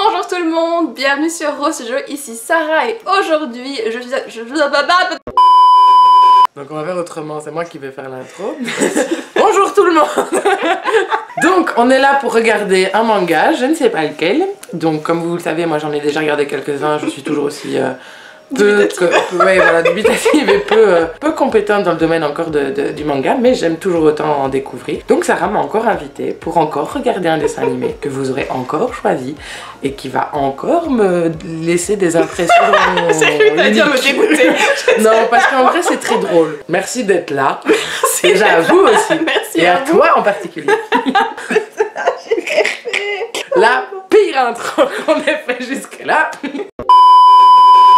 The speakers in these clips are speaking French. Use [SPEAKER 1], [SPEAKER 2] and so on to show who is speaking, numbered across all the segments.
[SPEAKER 1] Bonjour tout le monde, bienvenue sur Rose Jeux, ici Sarah et aujourd'hui je
[SPEAKER 2] Donc on va faire autrement, c'est moi qui vais faire l'intro. Bonjour tout le monde. Donc on est là pour regarder un manga, je ne sais pas lequel. Donc comme vous le savez, moi j'en ai déjà regardé quelques-uns, je suis toujours aussi dubitative et peu compétente dans le domaine encore du manga, mais j'aime toujours autant en découvrir. Donc Sarah m'a encore invitée pour encore regarder un dessin animé que vous aurez encore choisi et qui va encore me laisser des impressions.
[SPEAKER 1] C'est dire me dégoûter.
[SPEAKER 2] Non, parce qu'en vrai c'est très drôle. Merci d'être là. Déjà à vous aussi.
[SPEAKER 1] Merci
[SPEAKER 2] et à toi en particulier. La pire intro qu'on ait fait jusque là.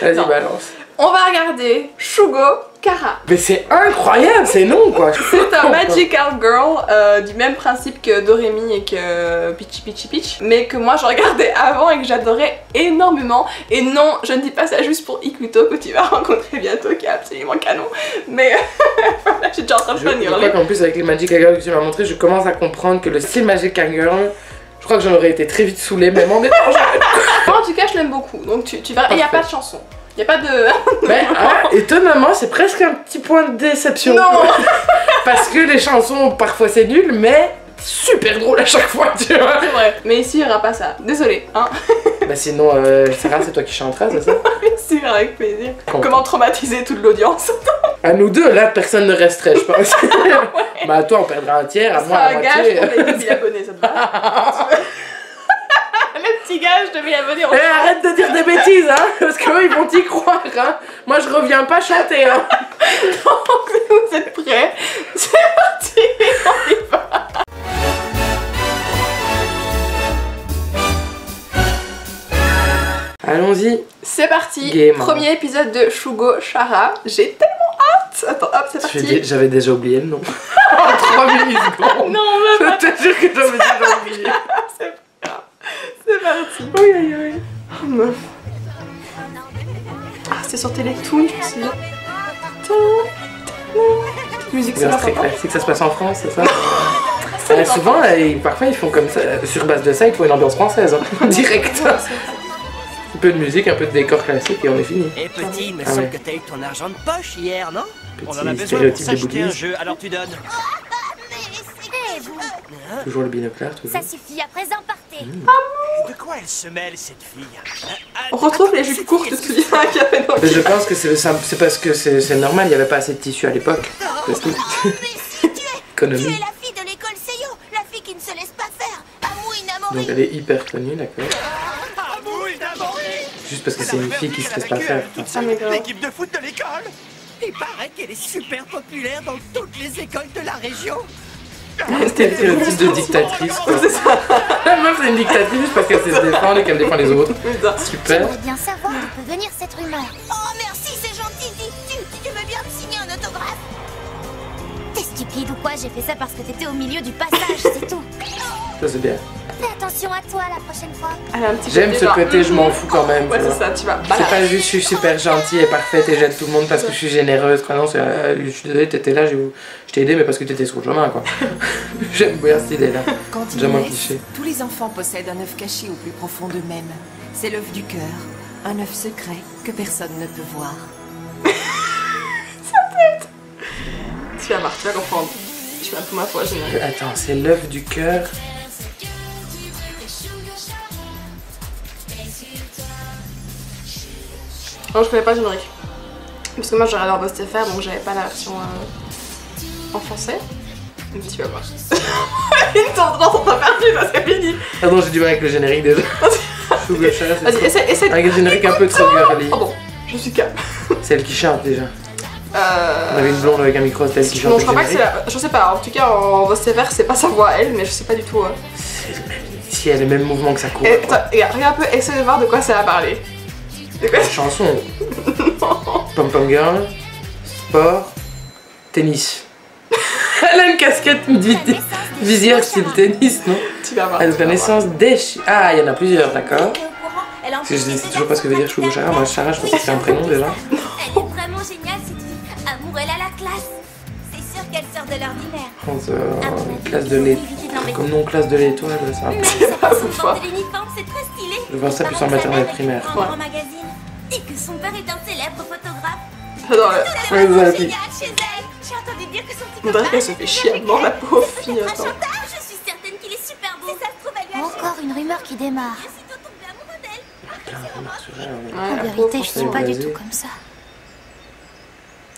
[SPEAKER 2] Vas-y, balance.
[SPEAKER 1] On va regarder Shugo Chara.
[SPEAKER 2] Mais c'est incroyable, c'est non quoi.
[SPEAKER 1] C'est un magical girl du même principe que Doremi et que Peach, mais que moi je regardais avant et que j'adorais énormément. Et non, je ne dis pas ça juste pour Ikuto que tu vas rencontrer bientôt, qui est absolument canon. Mais voilà, je suis déjà en train de
[SPEAKER 2] je crois qu'en plus avec les Magical Girl que tu m'as montré, je commence à comprendre que le style Magical Girl, je crois que j'en aurais été très vite saoulée, même en étant jeune.
[SPEAKER 1] Moi en tout cas je l'aime beaucoup, donc tu verras, il n'y a pas de chanson. Il n'y a pas de...
[SPEAKER 2] Mais étonnamment, c'est presque un petit point de déception.
[SPEAKER 1] Non.
[SPEAKER 2] Parce que les chansons, parfois c'est nul, mais super drôle à chaque fois, tu vois.
[SPEAKER 1] C'est vrai, mais ici il n'y aura pas ça. Désolée, hein.
[SPEAKER 2] Bah sinon, Sarah, c'est toi qui chanteras, c'est ça?
[SPEAKER 1] Bien sûr, avec plaisir. Comment traumatiser toute l'audience?
[SPEAKER 2] À nous deux, là, personne ne resterait, je pense. Ouais. Bah à toi, on perdra un tiers, à moi la moitié.
[SPEAKER 1] C'est un gage pour les 2000 abonnés, ça te va? Le petit gage de 1000 abonnés.
[SPEAKER 2] Arrête de dire des bêtises, hein, parce qu'eux ils vont y croire, hein. Moi je reviens pas chanter, hein.
[SPEAKER 1] Donc vous êtes prêts? C'est parti, on y va.
[SPEAKER 2] Allons-y.
[SPEAKER 1] C'est parti.
[SPEAKER 2] Game.
[SPEAKER 1] Premier épisode de Shugo Chara. J'ai tellement hâte. Attends, hop, c'est parti.
[SPEAKER 2] J'avais déjà oublié le nom. En 3 millisecondes.
[SPEAKER 1] Non, même pas.
[SPEAKER 2] Je te jure que j'avais déjà oublié.
[SPEAKER 1] C'est parti.
[SPEAKER 2] Oui, oui, oui.
[SPEAKER 1] Oh meuf. Ah, c'est sur Télétoon, je me souviens. Musique, c'est
[SPEAKER 2] très classique, ça se passe en France, c'est ça? Souvent, parfois ils font comme ça, sur base de ça, il faut une ambiance française, hein. Direct. Un peu de musique, un peu de décor classique et on est fini.
[SPEAKER 3] Et petit, il me semble que t'as eu ton argent de poche hier, non?
[SPEAKER 2] Petit
[SPEAKER 3] On en a besoin
[SPEAKER 2] stéréotype
[SPEAKER 3] pour
[SPEAKER 2] de
[SPEAKER 3] s'acheter un
[SPEAKER 2] bouddhiste.
[SPEAKER 3] jeu, alors tu donnes.
[SPEAKER 2] Toujours le binoculaire, toujours.
[SPEAKER 4] Ça suffit, à présent partez.
[SPEAKER 3] De quoi elle se mêle, cette fille?
[SPEAKER 1] On retrouve les jupes courtes, tu te souviens qu'il y avait dans le...
[SPEAKER 2] Mais je pense que c'est parce que c'est normal, il n'y avait pas assez de tissu à l'époque. C'est tout. Économie.
[SPEAKER 4] Tu es la fille de l'école Seiyo, la fille qui ne se laisse pas faire. Amou Inamori.
[SPEAKER 2] Donc elle est hyper connue, d'accord. Juste parce que c'est une fille qui se laisse pas faire.
[SPEAKER 3] L'équipe de foot de l'école. Il paraît qu'elle est super populaire dans toutes les écoles de la région.
[SPEAKER 2] C'était le type de dictatrice, quoi. C'est ça. La meuf c'est une dictatrice parce qu'elle sait se défendre et qu'elle défend les autres. Super.
[SPEAKER 4] J'aimerais bien savoir d'où peut venir cette rumeur. Oh merci, c'est gentil. Tu veux bien me signer un autographe? T'es stupide ou quoi? J'ai fait ça parce que t'étais au milieu du passage, c'est tout.
[SPEAKER 2] Ça c'est bien.
[SPEAKER 4] Fais attention à toi la prochaine fois.
[SPEAKER 2] J'aime ce côté je m'en fous quand même.
[SPEAKER 1] Ouais, c'est ça, tu vas.
[SPEAKER 2] C'est pas juste je suis super gentille et parfaite et j'aide tout le monde parce que je suis généreuse. Non, c'est je suis désolée, t'étais là, je t'ai aidé mais parce que t'étais sur le chemin, quoi. J'aime bien cette idée là.
[SPEAKER 5] Quand
[SPEAKER 2] Déjà
[SPEAKER 5] ils
[SPEAKER 2] moins
[SPEAKER 5] naissent,
[SPEAKER 2] cliché.
[SPEAKER 5] tous les enfants possèdent un œuf caché au plus profond d'eux-mêmes. C'est l'œuf du cœur, un œuf secret que personne ne peut voir.
[SPEAKER 1] Tu vas voir, tu vas comprendre. Je vais pour ma foi, génial.
[SPEAKER 2] Attends, c'est l'œuf du cœur.
[SPEAKER 1] Non, je connais pas le générique. Parce que moi j'adore Boss FR donc j'avais pas la version en français. Mais tu vas voir. Une tendance, on t'a perdu, ça c'est fini.
[SPEAKER 2] Pardon, j'ai du mal avec le générique déjà.
[SPEAKER 1] Vas-y, essaie.
[SPEAKER 2] Avec le générique un peu trop girly.
[SPEAKER 1] Pardon, je suis calme.
[SPEAKER 2] C'est elle qui chante déjà. On avait une blonde avec un micro, c'était elle qui chante.
[SPEAKER 1] Non, je crois pas que c'est la... Je sais pas, en tout cas en Boss FR c'est pas sa voix elle, mais je sais pas du tout.
[SPEAKER 2] C'est le même... Si elle a le même mouvement que ça court.
[SPEAKER 1] Attends, regarde un peu, essaie de voir de quoi ça va parler. De quoi ça...
[SPEAKER 2] Chanson. Pom Pom Girl. Sport. Tennis. Elle a une casquette visière style tennis, non?
[SPEAKER 1] Tu vas voir.
[SPEAKER 2] La naissance des... Ah, il y en a plusieurs, d'accord. Je sais toujours pas ce que veut dire Shugo Chara. Moi, Chara, je pense que c'est un prénom déjà.
[SPEAKER 4] Elle est vraiment géniale cette fille. Amour, elle a la classe. C'est sûr qu'elle sort de l'ordinaire.
[SPEAKER 2] Classe de l'étoile. Comme non, classe de l'étoile, ça.
[SPEAKER 4] Même sa façon de porter l'uniforme, c'est très stylé.
[SPEAKER 2] Je vois ça plus en maternelle primaire.
[SPEAKER 4] Un grand magazine. Et que son père est un célèbre photographe.
[SPEAKER 1] J'adore.
[SPEAKER 2] Ouais, vous avez
[SPEAKER 4] Génial
[SPEAKER 2] dit.
[SPEAKER 4] chez elle. J'ai entendu dire que son petit
[SPEAKER 1] On dirait
[SPEAKER 4] copain
[SPEAKER 1] qu'elle se fait chier à mort, la pauvre fille.
[SPEAKER 4] un
[SPEAKER 1] Attends.
[SPEAKER 4] chanteur. Je suis certaine qu'il est super beau. Si ça se trouve, elle lui a
[SPEAKER 6] Encore une rumeur qui démarre.
[SPEAKER 4] Je suis tout tombée amoureux d'elle.
[SPEAKER 2] Plein de remarques sur elle, ouais.
[SPEAKER 1] Ouais,
[SPEAKER 6] En
[SPEAKER 1] la
[SPEAKER 6] vérité,
[SPEAKER 1] pauvre,
[SPEAKER 6] je suis pas du
[SPEAKER 2] Vas-y.
[SPEAKER 6] tout comme ça.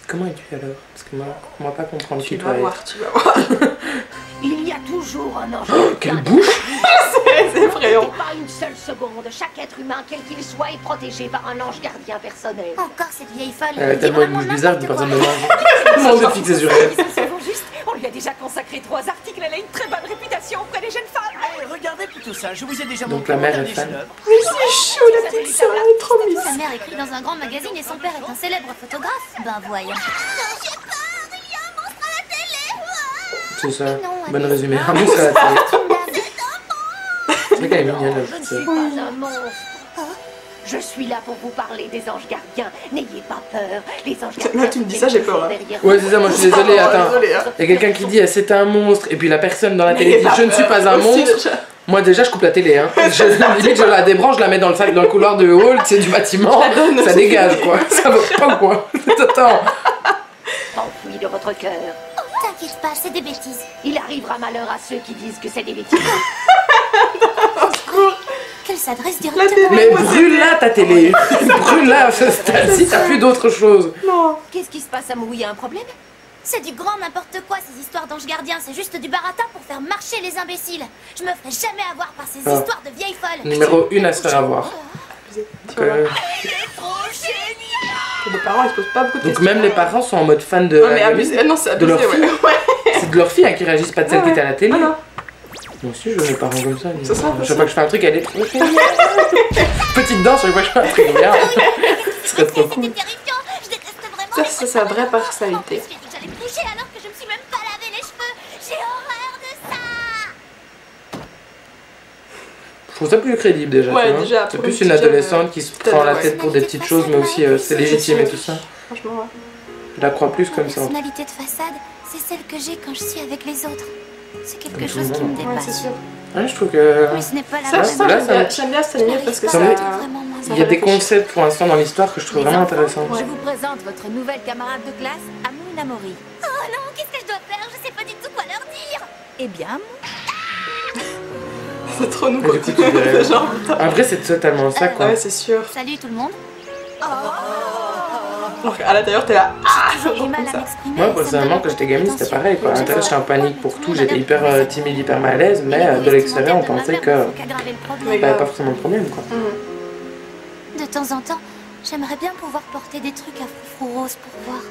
[SPEAKER 2] Comment es-tu alors? Parce que moi, on va pas comprendre
[SPEAKER 1] Tu
[SPEAKER 2] qui
[SPEAKER 1] vas
[SPEAKER 2] toi
[SPEAKER 1] voir, tu vas voir.
[SPEAKER 7] Il y a toujours un ange.
[SPEAKER 2] Oh, quelle bouche!
[SPEAKER 1] C'est effrayant.
[SPEAKER 7] Pas une seule seconde. Chaque être humain, quel qu'il soit, est protégé par un ange gardien personnel.
[SPEAKER 6] Encore cette vieille folle.
[SPEAKER 2] Elle a
[SPEAKER 6] dit
[SPEAKER 2] tellement une
[SPEAKER 6] vraiment
[SPEAKER 2] bouche bizarre que
[SPEAKER 6] n'importe
[SPEAKER 2] personne ne
[SPEAKER 6] quoi.
[SPEAKER 2] mange. Tout le monde est fixé sur elle.
[SPEAKER 7] C'est bon juste. On lui a déjà consacré 3 articles. Elle a une très bonne réputation auprès des jeunes femmes.
[SPEAKER 3] Eh, regardez plutôt ça, je vous ai déjà
[SPEAKER 2] Donc
[SPEAKER 3] montré
[SPEAKER 2] la
[SPEAKER 3] mon
[SPEAKER 2] mère
[SPEAKER 3] dernier
[SPEAKER 2] est fan.
[SPEAKER 3] chef-d'œuvre.
[SPEAKER 1] Mais c'est chaud, la petite sœur, elle est trop
[SPEAKER 6] Sa
[SPEAKER 1] mise.
[SPEAKER 6] mère écrit dans un grand magazine et son père est un célèbre photographe. Ben voyons.
[SPEAKER 4] J'ai peur. Il y a un monstre à la télé.
[SPEAKER 2] C'est ça.
[SPEAKER 6] non, elle
[SPEAKER 2] Bonne
[SPEAKER 6] est-
[SPEAKER 2] résumé. Un monstre à la télé. C'est vrai qu'elle est mignonne, la
[SPEAKER 7] Je ne
[SPEAKER 2] petite
[SPEAKER 7] suis
[SPEAKER 2] sœur.
[SPEAKER 7] pas un monstre. Je suis là pour vous parler des anges gardiens. N'ayez pas peur. Les anges gardiens.
[SPEAKER 1] Là, tu me dis ça, j'ai peur, là.
[SPEAKER 2] Ouais, c'est ça, moi je suis désolée,
[SPEAKER 1] Oh,
[SPEAKER 2] attends.
[SPEAKER 1] désolée, hein.
[SPEAKER 2] Il y a quelqu'un qui dit c'est un monstre, et puis la personne dans la télé dit
[SPEAKER 1] N'ayez
[SPEAKER 2] je ne suis pas un
[SPEAKER 1] peur. Aussi,
[SPEAKER 2] monstre.
[SPEAKER 1] déjà.
[SPEAKER 2] Moi déjà je coupe la télé, hein. Limite je la débranche, je la mets dans le sac, dans le couloir de hall, c'est du bâtiment, ça dégage quoi. Ça va pas quoi. Attends.
[SPEAKER 7] Enfoui de votre cœur.
[SPEAKER 6] T'inquiète pas, c'est des bêtises.
[SPEAKER 7] Il arrivera malheur à ceux qui disent que c'est des bêtises.
[SPEAKER 6] Qu'elle s'adresse
[SPEAKER 1] La
[SPEAKER 6] directement.
[SPEAKER 1] télé.
[SPEAKER 2] Mais brûle-la ta télé. Brûle-la à ce stade-ci, t'as plus d'autre chose.
[SPEAKER 1] Non.
[SPEAKER 7] Qu'est-ce qui se passe, Amou? Il y a un problème?
[SPEAKER 6] C'est du grand n'importe quoi ces histoires d'anges gardiens. C'est juste du baratin pour faire marcher les imbéciles. Je me ferai jamais avoir par ces
[SPEAKER 2] Ah.
[SPEAKER 6] histoires de vieilles folles.
[SPEAKER 2] Numéro 1 à se faire avoir.
[SPEAKER 1] Tu
[SPEAKER 2] Donc,
[SPEAKER 1] vas voir. Les parents, ils se posent pas beaucoup de
[SPEAKER 2] donc
[SPEAKER 1] questions.
[SPEAKER 2] même les parents sont en mode fan de
[SPEAKER 1] Ouais, mais
[SPEAKER 2] la
[SPEAKER 1] abusé.
[SPEAKER 2] gamine.
[SPEAKER 1] Non, c'est
[SPEAKER 2] De leur
[SPEAKER 1] abusé,
[SPEAKER 2] fille.
[SPEAKER 1] ouais. Ouais.
[SPEAKER 2] C'est de leur fille hein, qui réagissent pas de celle
[SPEAKER 1] Ouais,
[SPEAKER 2] qui était à la télé.
[SPEAKER 1] Ah non.
[SPEAKER 2] Moi aussi je veux mes parents comme ça.
[SPEAKER 1] C'est ça,
[SPEAKER 2] Chaque fois que je fais un truc, elle est trop géniale. Petite danse, chaque fois que je fais un truc bien. Ce serait trop cool.
[SPEAKER 6] C'était terrifiant. Je déteste vraiment.
[SPEAKER 1] Ça, c'est sa vraie personnalité.
[SPEAKER 6] Je me suis dit que j'allais me coucher alors que je me suis même pas lavé les cheveux. J'ai horreur de ça.
[SPEAKER 2] Je trouve ça plus crédible déjà.
[SPEAKER 1] Ouais,
[SPEAKER 2] tu vois.
[SPEAKER 1] déjà,
[SPEAKER 2] C'est
[SPEAKER 1] pour
[SPEAKER 2] plus
[SPEAKER 1] une
[SPEAKER 2] une
[SPEAKER 1] petite
[SPEAKER 2] adolescente qui se prend la
[SPEAKER 1] ouais.
[SPEAKER 2] tête pour des petites choses, mais aussi c'est légitime et tout ça.
[SPEAKER 1] Franchement, ouais.
[SPEAKER 2] Je la crois plus
[SPEAKER 6] Ma
[SPEAKER 2] comme ça.
[SPEAKER 6] personnalité de façade, c'est celle que j'ai quand je suis avec les autres. C'est quelque
[SPEAKER 2] Comme tout
[SPEAKER 6] chose
[SPEAKER 2] le
[SPEAKER 6] qui me
[SPEAKER 2] monde.
[SPEAKER 1] Ouais, c'est
[SPEAKER 6] dépasse.
[SPEAKER 1] sûr.
[SPEAKER 2] Ouais, je trouve que.
[SPEAKER 6] Mais ce n'est pas la
[SPEAKER 1] Ça,
[SPEAKER 6] même.
[SPEAKER 1] ça,
[SPEAKER 2] là,
[SPEAKER 1] j'aime bien cet anime parce que
[SPEAKER 6] Je
[SPEAKER 1] ça.
[SPEAKER 6] n'arrive
[SPEAKER 2] ça-
[SPEAKER 6] pas à être vraiment moins
[SPEAKER 2] Il y a des concepts pour l'instant dans l'histoire que je trouve vraiment intéressants.
[SPEAKER 5] Je vous présente votre nouvelle camarade de classe, Amou Namori.
[SPEAKER 6] Oh non, qu'est-ce que je dois faire? Je sais pas du tout quoi leur dire.
[SPEAKER 5] Eh bien,
[SPEAKER 1] C'est trop nous
[SPEAKER 2] Et
[SPEAKER 1] quoi.
[SPEAKER 2] du coup, tu dirais-
[SPEAKER 1] Genre,
[SPEAKER 2] En vrai, c'est totalement ça quoi.
[SPEAKER 1] ouais, c'est sûr.
[SPEAKER 6] Salut tout le monde.
[SPEAKER 1] Alors qu'à l'intérieur, t'es là. Ah,
[SPEAKER 6] J'ai du
[SPEAKER 1] genre
[SPEAKER 6] mal
[SPEAKER 1] comme
[SPEAKER 6] à
[SPEAKER 1] ça.
[SPEAKER 6] m'exprimer.
[SPEAKER 2] Moi,
[SPEAKER 6] ça me
[SPEAKER 2] personnellement,
[SPEAKER 6] donne
[SPEAKER 2] quand j'étais gamine, c'était pareil quoi. À l'intérieur, j'étais en panique pour tout, j'étais
[SPEAKER 6] Madame
[SPEAKER 2] hyper
[SPEAKER 6] professeure.
[SPEAKER 2] timide, hyper mal à l'aise, mais de l'extérieur, on pensait que.
[SPEAKER 1] Mais
[SPEAKER 2] Bah, pas forcément de problème quoi.
[SPEAKER 6] De temps en temps, j'aimerais bien pouvoir porter des trucs à froufrou rose pour voir.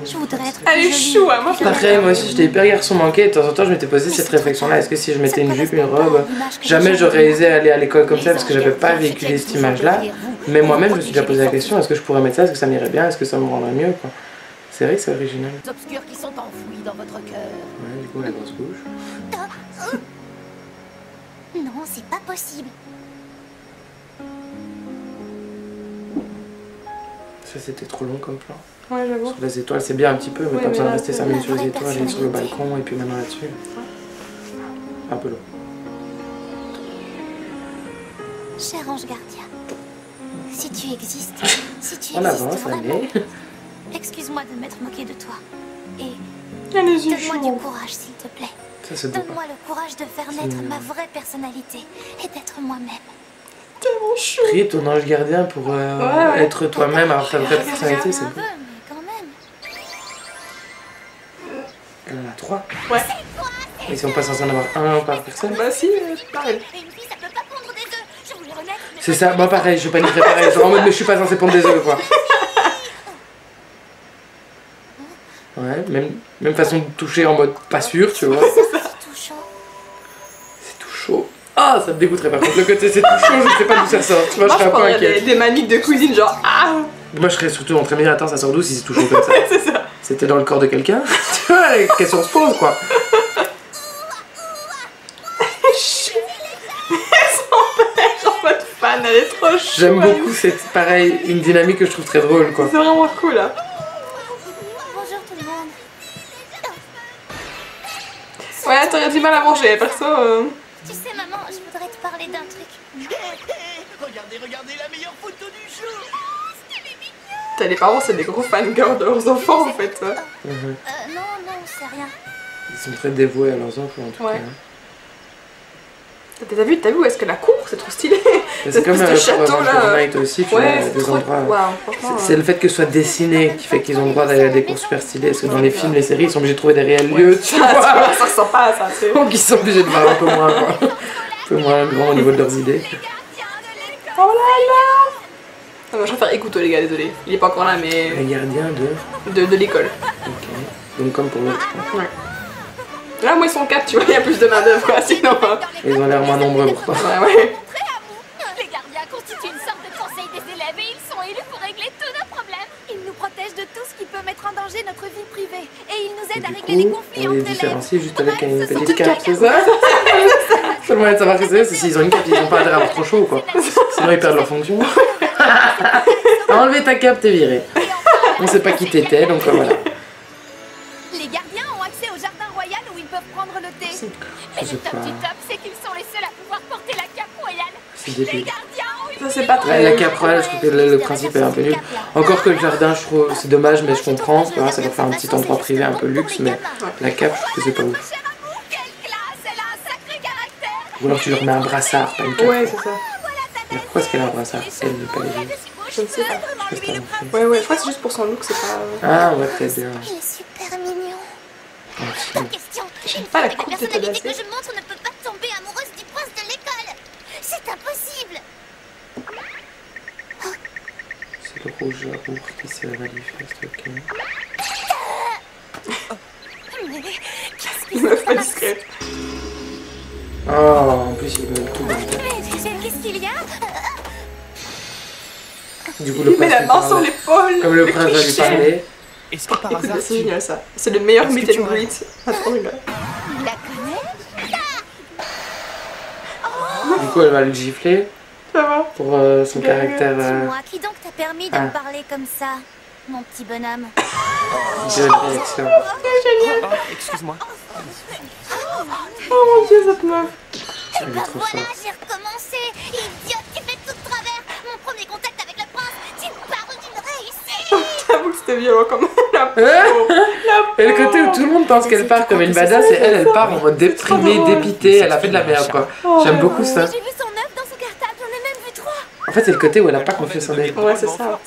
[SPEAKER 6] Je voudrais être
[SPEAKER 1] Elle
[SPEAKER 6] plus
[SPEAKER 1] est
[SPEAKER 6] jolie,
[SPEAKER 1] chou, hein, moi,
[SPEAKER 6] plus
[SPEAKER 2] Pareil, moi aussi j'étais hyper garçon manqué et de temps en temps je m'étais posé cette réflexion-là. Est-ce que si je mettais une jupe, une robe, jamais j'aurais osé aller à l'école comme ça parce que j'avais pas véhiculé cette image-là. Mais moi-même je me suis déjà posé la question, est-ce que je pourrais mettre ça, est-ce que ça m'irait bien, est-ce que ça me rendrait mieux quoi. C'est vrai que c'est original.
[SPEAKER 7] Les obscurs qui sont enfouis dans votre cœur.
[SPEAKER 2] Ouais, du coup la grosse bouche.
[SPEAKER 6] Non, c'est pas possible.
[SPEAKER 2] Ça c'était trop long comme plan.
[SPEAKER 1] Ouais, j'avoue.
[SPEAKER 2] Sur les étoiles c'est bien un petit peu, mais
[SPEAKER 1] Oui,
[SPEAKER 2] pas
[SPEAKER 1] mais
[SPEAKER 2] besoin de
[SPEAKER 1] là,
[SPEAKER 2] rester
[SPEAKER 1] c'est
[SPEAKER 2] 5 minutes sur
[SPEAKER 6] la
[SPEAKER 2] les
[SPEAKER 6] vraie
[SPEAKER 2] étoiles et sur le
[SPEAKER 6] personnalité.
[SPEAKER 2] balcon et puis maintenant là-dessus. Un peu long.
[SPEAKER 6] Cher ange gardien, si tu existes, si tu
[SPEAKER 2] On
[SPEAKER 6] existes
[SPEAKER 2] avance,
[SPEAKER 6] vraiment,
[SPEAKER 2] allez.
[SPEAKER 6] excuse-moi de m'être moqué de toi. Et
[SPEAKER 1] Elle a les yeux
[SPEAKER 6] donne-moi du
[SPEAKER 1] chauds.
[SPEAKER 6] courage, s'il te plaît.
[SPEAKER 2] Ça c'est beau.
[SPEAKER 6] Donne-moi le courage de faire naître ma vraie personnalité et d'être moi-même.
[SPEAKER 1] Tellement chou.
[SPEAKER 2] Prier ton ange gardien pour
[SPEAKER 1] Ouais.
[SPEAKER 2] être toi-même, avoir ta vraie personnalité, c'est
[SPEAKER 6] Un
[SPEAKER 2] beau.
[SPEAKER 6] peu, mais quand même.
[SPEAKER 2] Elle en a 3.
[SPEAKER 1] Ouais.
[SPEAKER 2] Et si on passe censé en avoir un par personne.
[SPEAKER 1] Bah si, pareil.
[SPEAKER 6] Et une fille, ça peut pas pondre des œufs. Je voulais remettre. mais
[SPEAKER 2] C'est ça, moi pareil, je paniquerais pareil. Genre en mode, mais je suis pas censé pondre des œufs quoi. Ouais, même façon de toucher en mode pas sûr, tu vois.
[SPEAKER 6] c'est tout chaud.
[SPEAKER 2] C'est tout chaud. Ah, ça me dégoûterait par contre. Le côté c'est tout chaud, je sais pas d'où ça sort. Tu vois,
[SPEAKER 1] Moi,
[SPEAKER 2] je serais
[SPEAKER 1] je
[SPEAKER 2] un peu
[SPEAKER 1] prendrais
[SPEAKER 2] inquiet.
[SPEAKER 1] des maniques de cuisine, genre ah.
[SPEAKER 2] Moi, je serais surtout en train de me dire, attends, ça sort d'où si c'est tout chaud comme ça?
[SPEAKER 1] C'est ça.
[SPEAKER 2] C'était dans le corps de quelqu'un? Tu vois, les questions se posent quoi.
[SPEAKER 1] Genre en mode fan, elle est trop chou.
[SPEAKER 2] J'aime
[SPEAKER 1] elle.
[SPEAKER 2] beaucoup cette, pareil, une dynamique que je trouve très drôle quoi.
[SPEAKER 1] C'est vraiment cool là.
[SPEAKER 6] Bonjour tout le monde.
[SPEAKER 1] Ouais, t'aurais du mal à manger, perso.
[SPEAKER 6] Tu sais, maman, je voudrais te parler d'un truc.
[SPEAKER 3] Regardez la meilleure photo du jour.
[SPEAKER 1] T'as les parents, c'est des gros fangirls de leurs enfants en fait.
[SPEAKER 6] Non, c'est rien.
[SPEAKER 2] Ils sont très dévoués à leurs enfants en tout
[SPEAKER 1] Ouais.
[SPEAKER 2] cas.
[SPEAKER 1] T'as vu où est-ce que la cour, c'est trop stylé.
[SPEAKER 2] C'est comme
[SPEAKER 1] ce château
[SPEAKER 2] pour
[SPEAKER 1] là.
[SPEAKER 2] Manchester Night aussi, tu vois,
[SPEAKER 1] Ouais,
[SPEAKER 2] des
[SPEAKER 1] trop...
[SPEAKER 2] endroits.
[SPEAKER 1] Waouh, franchement.
[SPEAKER 2] C'est le fait que ce soit dessiné qui fait qu'ils ont le droit d'aller à des cours super stylés. Parce que dans les films, les séries, ils sont obligés de trouver des réels lieux, tu vois.
[SPEAKER 1] Ça ressemble pas à ça, tu sais.
[SPEAKER 2] Donc ils sont obligés de voir un peu moins, quoi. Un peu moins grand au niveau de leurs idées.
[SPEAKER 1] Oh là là. Non, je préfère Ikuto les gars, désolé. Il est pas encore là, mais
[SPEAKER 2] Les gardiens de...
[SPEAKER 1] de l'école.
[SPEAKER 2] Ok. Donc comme pour l'autre, je pense.
[SPEAKER 1] Ouais. Là, moi, ils sont 4, tu vois, il y a plus de main d'œuvre, quoi, sinon.
[SPEAKER 2] Ils ont l'air moins nombreux pour toi.
[SPEAKER 1] Ouais.
[SPEAKER 6] Les gardiens constituent une sorte de conseil des élèves et ils sont élus pour régler tous nos problèmes. Ils nous protègent de tout ce qui peut mettre en danger notre vie privée. Et ils nous
[SPEAKER 2] Et
[SPEAKER 6] aident à
[SPEAKER 2] du
[SPEAKER 6] régler les
[SPEAKER 2] coup,
[SPEAKER 6] conflits
[SPEAKER 2] on les
[SPEAKER 6] entre élèves.
[SPEAKER 2] différencie juste avec une
[SPEAKER 6] Bref, ce sont
[SPEAKER 2] petite
[SPEAKER 6] des
[SPEAKER 2] cape, c'est ça? Seulement de savoir que c'est, s'ils ont une cape, ils n'ont pas intérêt à avoir trop chaud, quoi. Sinon ils perdent leur fonction. Enlever ta cape, t'es viré. On sait pas qui t'étais, donc voilà.
[SPEAKER 6] Les gardiens ont accès au jardin royal où ils peuvent prendre le thé.
[SPEAKER 2] Je
[SPEAKER 6] Mais
[SPEAKER 2] sais
[SPEAKER 6] le top
[SPEAKER 2] pas.
[SPEAKER 6] du top, c'est qu'ils sont les seuls à pouvoir porter la cape royale.
[SPEAKER 2] C'est
[SPEAKER 6] Les
[SPEAKER 2] débile.
[SPEAKER 6] gardiens ont une
[SPEAKER 1] Ça, c'est pas
[SPEAKER 2] Ouais,
[SPEAKER 1] très.
[SPEAKER 2] la cape royale, je trouve que le principe est un peu nul. Encore que le jardin, je trouve, c'est dommage, mais je comprends. Tu vois, ça doit faire un petit endroit privé un peu luxe, mais la cape, je trouve que c'est pas ouf.
[SPEAKER 6] Cher amour, quelle classe, elle a un sacré caractère.
[SPEAKER 2] Ou alors tu leur mets un brassard, pas une cape.
[SPEAKER 1] Ouais, c'est ça.
[SPEAKER 2] Mais pourquoi est-ce qu'elle a un brassard? Elle n'est pas les
[SPEAKER 1] Je ne sais pas.
[SPEAKER 2] Je sais pas non plus.
[SPEAKER 1] Ouais, je crois que c'est juste pour son look, c'est pas.
[SPEAKER 2] Ah, ouais, peut-être bien.
[SPEAKER 6] Il est super mignon.
[SPEAKER 2] Ah,
[SPEAKER 6] Pas question. Une
[SPEAKER 1] pas la
[SPEAKER 6] femme
[SPEAKER 1] coupe
[SPEAKER 6] avec
[SPEAKER 1] de
[SPEAKER 6] la personnalité
[SPEAKER 1] Tadasé.
[SPEAKER 6] que je montre ne peut pas tomber amoureuse du prince de l'école. C'est impossible.
[SPEAKER 2] C'est le rouge à roux qui se manifeste, ok.
[SPEAKER 6] Mais qu'est-ce
[SPEAKER 1] Une
[SPEAKER 6] qui
[SPEAKER 1] meuf
[SPEAKER 6] se
[SPEAKER 1] pas
[SPEAKER 6] passe?
[SPEAKER 1] discrète.
[SPEAKER 2] Oh, en plus il met tout dans le tête.
[SPEAKER 6] Mais qu'est-ce qu'il y a?
[SPEAKER 2] Du coup, le
[SPEAKER 1] Il met
[SPEAKER 2] prince
[SPEAKER 1] la
[SPEAKER 2] lui
[SPEAKER 1] main sur
[SPEAKER 2] parle.
[SPEAKER 1] l'épaule.
[SPEAKER 2] Comme le prince va lui
[SPEAKER 1] cliché.
[SPEAKER 2] parler.
[SPEAKER 3] Est-ce que par
[SPEAKER 1] Écoute,
[SPEAKER 3] hasard
[SPEAKER 1] c'est génial ça. C'est le meilleur
[SPEAKER 3] Est-ce que
[SPEAKER 1] meet
[SPEAKER 3] tu
[SPEAKER 1] and
[SPEAKER 3] aurais-
[SPEAKER 1] greet. Ah, trop rigolo.
[SPEAKER 6] Il la connaît?
[SPEAKER 2] Du coup, elle va le gifler
[SPEAKER 1] Ça va.
[SPEAKER 2] pour son caractère.
[SPEAKER 6] Dis-moi, qui donc t'a permis de
[SPEAKER 2] Ah.
[SPEAKER 6] me parler comme ça, mon petit bonhomme?
[SPEAKER 2] de réaction.
[SPEAKER 3] Oh, excuse-moi.
[SPEAKER 1] Oh mon dieu, cette meuf.
[SPEAKER 2] Elle est
[SPEAKER 6] Bah
[SPEAKER 2] trop
[SPEAKER 6] voilà,
[SPEAKER 2] forte.
[SPEAKER 6] j'ai recommencé. Idiote, tu fais tout de travers. Mon premier contact avec le prince, tu parles d'une réussite.
[SPEAKER 1] J'avoue que c'était violent quand même. La
[SPEAKER 2] Hein
[SPEAKER 1] pauvre.
[SPEAKER 2] Et le côté où tout le monde pense qu'elle part comme une badass et elle part en mode déprimée, dépitée, elle a fait de la merde quoi. J'aime beaucoup ça.
[SPEAKER 6] J'ai vu son œuf dans son cartable, j'en ai même vu 3.
[SPEAKER 2] En fait, c'est le côté où elle a pas confiance en elle.
[SPEAKER 1] Ouais, c'est ça.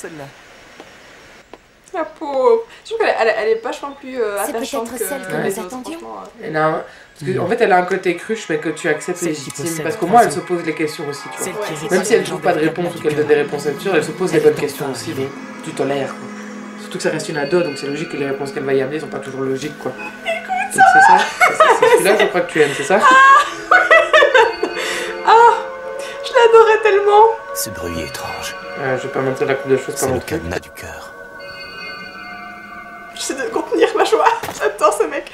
[SPEAKER 1] La pauvre. Je trouve qu'elle est vachement plus
[SPEAKER 6] C'est
[SPEAKER 1] attachante
[SPEAKER 6] peut-être
[SPEAKER 1] que
[SPEAKER 6] celle que
[SPEAKER 1] les
[SPEAKER 6] nous
[SPEAKER 1] autres,
[SPEAKER 6] attendions.
[SPEAKER 1] franchement.
[SPEAKER 2] Elle a un- parce que, en fait, elle a un côté cruche, mais que tu acceptes
[SPEAKER 3] Celle qui
[SPEAKER 2] légitime.
[SPEAKER 3] possède
[SPEAKER 2] Parce qu'au moins, elle se
[SPEAKER 3] raison.
[SPEAKER 2] pose les questions aussi, tu
[SPEAKER 3] Celle
[SPEAKER 2] vois.
[SPEAKER 3] qui
[SPEAKER 1] Ouais.
[SPEAKER 2] Même si elle trouve pas de réponse ou qu'elle donne des réponses absurdes, elle se pose les bonnes questions aussi, donc tu tolères quoi. Surtout que ça reste une ado, donc c'est logique que les réponses qu'elle va y amener sont pas toujours logiques quoi. Donc c'est ça, c'est celui-là je crois que tu aimes, c'est ça?
[SPEAKER 1] Ah, je l'adorais tellement.
[SPEAKER 3] Ce bruit est étrange.
[SPEAKER 2] Je vais pas montrer la coupe de choses
[SPEAKER 3] C'est
[SPEAKER 2] pendant
[SPEAKER 3] le
[SPEAKER 2] que...
[SPEAKER 3] cadenas du cœur.
[SPEAKER 1] J'essaie de contenir ma joie. J'adore ce mec.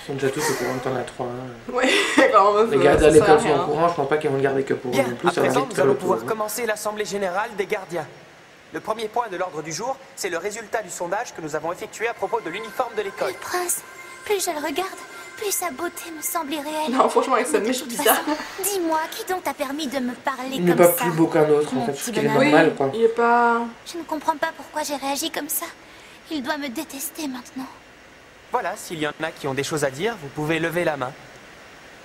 [SPEAKER 2] Ils sont déjà tous au courant que t'en as 3.
[SPEAKER 1] Ouais, quand même.
[SPEAKER 2] Les gardes à l'école sont au courant, je pense pas qu'ils vont le garder que pour eux
[SPEAKER 8] Bien,
[SPEAKER 2] non plus,
[SPEAKER 8] à
[SPEAKER 2] ça va
[SPEAKER 8] présent,
[SPEAKER 2] vite
[SPEAKER 8] nous
[SPEAKER 2] faire
[SPEAKER 8] allons
[SPEAKER 2] le tour.
[SPEAKER 8] pouvoir commencer l'Assemblée Générale des Gardiens. Le premier point de l'ordre du jour, c'est le résultat du sondage que nous avons effectué à propos de l'uniforme de l'école.
[SPEAKER 6] Le prince, plus je le regarde, plus sa beauté me semble irréelle.
[SPEAKER 1] Non, franchement, avec sa
[SPEAKER 6] Mais de
[SPEAKER 1] mèche
[SPEAKER 6] toute
[SPEAKER 1] bizarre.
[SPEAKER 6] façon, dis-moi, qui donc t'a permis de me parler
[SPEAKER 2] Il n'est
[SPEAKER 6] comme
[SPEAKER 2] pas
[SPEAKER 6] ça?
[SPEAKER 2] plus beau qu'un autre en
[SPEAKER 6] Mon
[SPEAKER 2] fait,
[SPEAKER 6] petit
[SPEAKER 2] ce qui est
[SPEAKER 6] bonhomme.
[SPEAKER 2] normal quoi.
[SPEAKER 1] Il est pas.
[SPEAKER 6] Je ne comprends pas pourquoi j'ai réagi comme ça. Il doit me détester maintenant.
[SPEAKER 8] Voilà, s'il y en a qui ont des choses à dire, vous pouvez lever la main.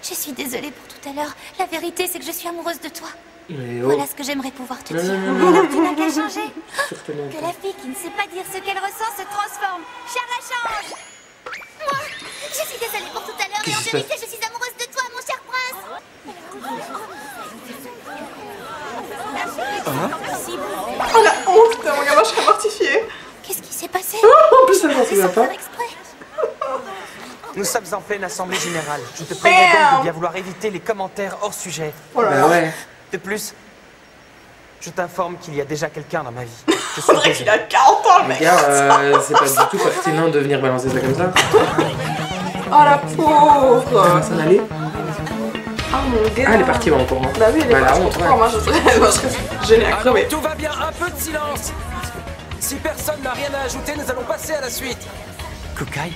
[SPEAKER 6] Je suis désolée pour tout à l'heure. La vérité, c'est que je suis amoureuse de toi.
[SPEAKER 2] Mais oh,
[SPEAKER 6] Voilà ce que j'aimerais pouvoir te
[SPEAKER 2] Non,
[SPEAKER 6] dire.
[SPEAKER 2] non, non, non.
[SPEAKER 6] Alors tu n'as qu'à changer.
[SPEAKER 2] certainement
[SPEAKER 6] Que
[SPEAKER 2] pas.
[SPEAKER 6] la fille qui ne sait pas dire ce qu'elle ressent se transforme. Charla change. Moi, je suis désolée pour tout à l'heure, mais en
[SPEAKER 2] Qu'est-ce qui se
[SPEAKER 6] vérité, je suis amoureuse de toi, mon cher prince.
[SPEAKER 1] Oh la honte, mon gamin, je serais mortifiée.
[SPEAKER 6] Qu'est-ce qui s'est passé?
[SPEAKER 2] En plus, elle s'en
[SPEAKER 6] Sans
[SPEAKER 2] souvient pas.
[SPEAKER 6] faire exprès.
[SPEAKER 8] Nous sommes en pleine Assemblée Générale. Je te prierai donc de bien vouloir éviter les commentaires hors sujet.
[SPEAKER 1] Oh là
[SPEAKER 2] Bah
[SPEAKER 1] là.
[SPEAKER 2] ouais.
[SPEAKER 8] De plus, je t'informe qu'il y a déjà quelqu'un dans ma vie. Je
[SPEAKER 1] On
[SPEAKER 8] suis
[SPEAKER 1] dirait qu'il
[SPEAKER 8] désolé.
[SPEAKER 1] a 40 ans, le
[SPEAKER 2] Les
[SPEAKER 1] mec.
[SPEAKER 2] gars, c'est pas du tout pertinent de venir balancer ça comme ça.
[SPEAKER 1] Oh la pauvre.
[SPEAKER 2] Ça va aller?
[SPEAKER 1] Ah mon gars.
[SPEAKER 2] Ah, elle est partie en courant.
[SPEAKER 1] Bah oui, elle est
[SPEAKER 2] Bah, la
[SPEAKER 1] partie
[SPEAKER 2] honte,
[SPEAKER 1] trop
[SPEAKER 2] ouais.
[SPEAKER 1] fort, moi je serais gênée à crever.
[SPEAKER 8] Tout va bien, un peu de silence. Si personne n'a rien à ajouter, nous allons passer à la suite.
[SPEAKER 3] Kukai,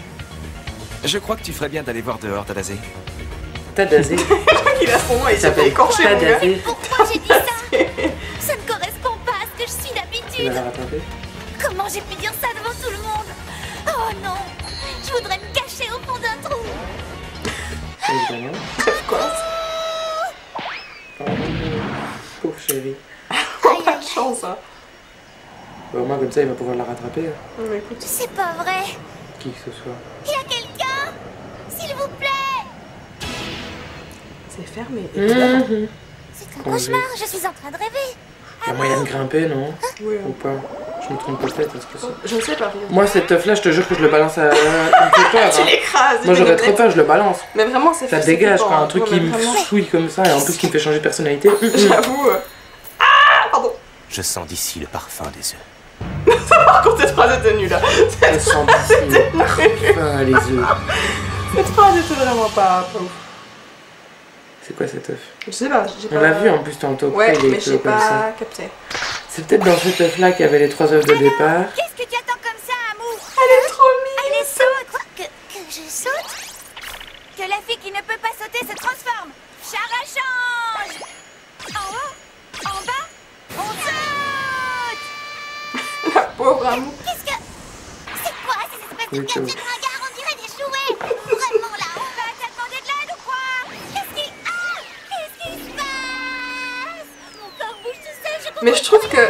[SPEAKER 3] je crois que tu ferais bien d'aller voir dehors, Tadazé.
[SPEAKER 2] Tadazé.
[SPEAKER 1] Il a son nom et il s'est fait écorcher, mon gars.
[SPEAKER 2] Tadazé.
[SPEAKER 4] Pourquoi j'ai dit ça? Ça ne correspond pas à ce que je suis
[SPEAKER 2] Tu vas
[SPEAKER 4] d'habitude.
[SPEAKER 2] la rattraper.
[SPEAKER 4] Comment j'ai pu dire ça devant tout le monde? Oh non, je voudrais me cacher au fond d'un trou.
[SPEAKER 2] Évidemment.
[SPEAKER 1] Quoi?
[SPEAKER 2] Oh, pauvre chérie.
[SPEAKER 1] Pas de chance, hein.
[SPEAKER 2] Bah, au moins comme ça il va pouvoir la rattraper. Hein.
[SPEAKER 1] Mais écoute.
[SPEAKER 4] C'est pas vrai.
[SPEAKER 2] Qui que ce soit.
[SPEAKER 4] Il y a quelqu'un? S'il vous plaît.
[SPEAKER 1] C'est fermé, évidemment.
[SPEAKER 4] C'est un cauchemar, je suis en train de rêver.
[SPEAKER 2] Il y a moyen de grimper, non?
[SPEAKER 1] Oui,
[SPEAKER 2] Ou pas? Je me trompe peut-être, est-ce que c'est...
[SPEAKER 1] je ne sais pas.
[SPEAKER 2] Moi cette œuf là, je te jure que je le balance à... Il me fait peur,
[SPEAKER 1] Tu
[SPEAKER 2] hein.
[SPEAKER 1] l'écrases.
[SPEAKER 2] Moi j'aurais trop peur, je le balance.
[SPEAKER 1] Mais vraiment, c'est
[SPEAKER 2] Ça
[SPEAKER 1] fait, c'est
[SPEAKER 2] dégage
[SPEAKER 1] flippant,
[SPEAKER 2] quoi, un
[SPEAKER 1] hein.
[SPEAKER 2] truc
[SPEAKER 1] Ouais,
[SPEAKER 2] qui
[SPEAKER 1] mais
[SPEAKER 2] me
[SPEAKER 1] vraiment.
[SPEAKER 2] souille comme ça et en plus qui me fait changer de personnalité.
[SPEAKER 1] J'avoue. Ah, pardon.
[SPEAKER 3] Je sens d'ici le parfum des œufs.
[SPEAKER 1] Par contre, cette phrase était nulle.
[SPEAKER 2] Elle sent d'ici le parfum, les œufs.
[SPEAKER 1] Cette phrase était vraiment pas ouf.
[SPEAKER 2] C'est quoi cet œuf?
[SPEAKER 1] Je sais pas, j'ai pas.
[SPEAKER 2] On l'a vu en plus tantôt,
[SPEAKER 1] Ouais,
[SPEAKER 2] il est
[SPEAKER 1] mais j'ai
[SPEAKER 2] comme ça.
[SPEAKER 1] pas capté.
[SPEAKER 2] C'est peut-être dans cet œuf là qu'il y avait les 3 œufs de départ.
[SPEAKER 4] Qu'est-ce que tu attends comme ça, Amou?
[SPEAKER 1] Elle est trop mignonne.
[SPEAKER 4] Allez, saute. Quoi? Que je saute? Que la fille qui ne peut pas sauter se transforme. Chara change. En haut? En bas? On saute.
[SPEAKER 1] La pauvre amour.
[SPEAKER 4] Qu'est-ce que... C'est quoi ces espèces de
[SPEAKER 2] Oui, c'est
[SPEAKER 4] gadgets ringards? On dirait des jouets. Vraiment là, on va t'as demandé de l'aide ou quoi? Qu'est-ce qui... Ah! Qu'est-ce qui se passe? Mon corps bouge tout seul, je comprends.
[SPEAKER 1] Mais je trouve que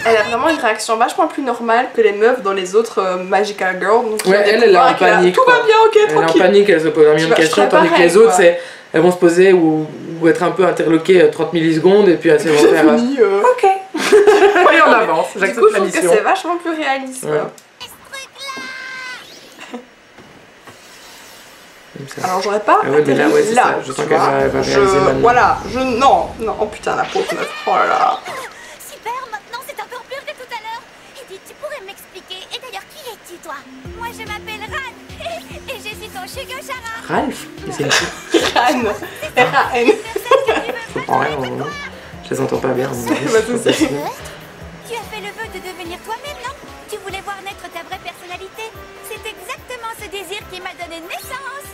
[SPEAKER 1] elle a vraiment une réaction vachement plus normale que les meufs dans les autres Magical Girls. Donc,
[SPEAKER 2] Ouais, elle est en panique.
[SPEAKER 1] Tout va bien, ok,
[SPEAKER 2] Elle est en
[SPEAKER 1] tranquille.
[SPEAKER 2] panique, elle se pose un million de
[SPEAKER 1] Je
[SPEAKER 2] questions,
[SPEAKER 1] ferais
[SPEAKER 2] tandis que
[SPEAKER 1] pareil,
[SPEAKER 2] les autres,
[SPEAKER 1] quoi.
[SPEAKER 2] c'est... Elles vont se poser ou être un peu interloquées 30 millisecondes et puis elles vont
[SPEAKER 1] C'est
[SPEAKER 2] faire...
[SPEAKER 1] fini.
[SPEAKER 2] Ok. Oui, on avance,
[SPEAKER 1] Du
[SPEAKER 2] j'accepte
[SPEAKER 1] coup, je
[SPEAKER 2] la
[SPEAKER 1] trouve que
[SPEAKER 2] mission.
[SPEAKER 1] c'est vachement plus réaliste.
[SPEAKER 2] Ouais.
[SPEAKER 1] Quoi.
[SPEAKER 2] Comme ça.
[SPEAKER 1] Alors j'aurais pas.
[SPEAKER 2] Ah ouais, mais là, ouais, c'est ça. Je
[SPEAKER 1] tu
[SPEAKER 2] sens qu'elle
[SPEAKER 1] vois.
[SPEAKER 2] va réaliser maintenant.
[SPEAKER 1] Voilà, non, oh putain, la pauvre meuf. Oh là là.
[SPEAKER 4] Super, maintenant c'est encore pire que tout à l'heure. Edith, tu pourrais m'expliquer. Et d'ailleurs, qui es-tu, toi? Moi, je m'appelle Ran. Et je suis ton Shugo Chara.
[SPEAKER 2] Ralph? Mais c'est une fille.
[SPEAKER 1] Ran. R-A-N.
[SPEAKER 2] Je comprends rien, vraiment. Je les entends pas bien.
[SPEAKER 1] Pas de soucis.
[SPEAKER 4] Tu as fait le vœu de devenir toi-même, non? Tu voulais voir naître ta vraie personnalité. C'est exactement ce désir qui m'a donné naissance.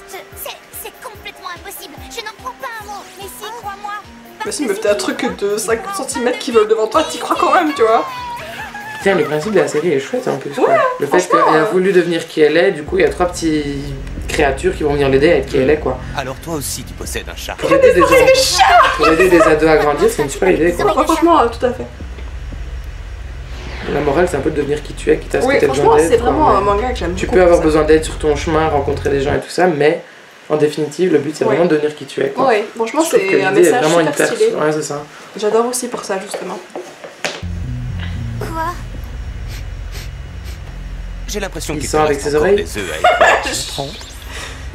[SPEAKER 4] C'est complètement impossible. Je n'en crois pas un mot. Mais si, crois-moi.
[SPEAKER 1] Mais si, meuf, t'as un truc de 50 cm qui vole devant toi, t'y crois quand même, tu vois.
[SPEAKER 2] Tiens, le principe de la série est chouette en plus. Quoi.
[SPEAKER 1] Ouais,
[SPEAKER 2] Le fait
[SPEAKER 1] franchement,
[SPEAKER 2] qu'elle a voulu devenir qui elle est, du coup, il y a 3 petites créatures qui vont venir l'aider à être qui elle est, quoi.
[SPEAKER 3] Alors toi aussi, tu possèdes un chat.
[SPEAKER 2] Pour aider des ados à grandir, c'est une super idée, quoi.
[SPEAKER 1] Franchement, tout à fait.
[SPEAKER 2] La morale, c'est un peu de devenir qui tu es, quitte à ce
[SPEAKER 1] Oui,
[SPEAKER 2] que tu aies
[SPEAKER 1] franchement,
[SPEAKER 2] besoin d'aide.
[SPEAKER 1] c'est vraiment
[SPEAKER 2] quoi,
[SPEAKER 1] un
[SPEAKER 2] mais
[SPEAKER 1] manga que j'aime beaucoup.
[SPEAKER 2] Tu peux avoir
[SPEAKER 1] pour ça.
[SPEAKER 2] besoin d'aide sur ton chemin, rencontrer des gens et tout ça, mais en définitive, le but, c'est vraiment de devenir qui tu es, quoi.
[SPEAKER 1] Ouais, franchement,
[SPEAKER 2] Je trouve que
[SPEAKER 1] c'est un
[SPEAKER 2] l'idée est
[SPEAKER 1] message
[SPEAKER 2] vraiment
[SPEAKER 1] super
[SPEAKER 2] hyper...
[SPEAKER 1] stylé.
[SPEAKER 2] Ouais, c'est ça.
[SPEAKER 1] J'adore aussi pour ça, justement.
[SPEAKER 4] Quoi?
[SPEAKER 3] J'ai l'impression
[SPEAKER 2] Il
[SPEAKER 3] qu'il
[SPEAKER 2] sort
[SPEAKER 3] te
[SPEAKER 2] avec
[SPEAKER 3] reste
[SPEAKER 2] ses
[SPEAKER 3] encore
[SPEAKER 2] oreilles.
[SPEAKER 3] des œufs à éclore. Je me trompe?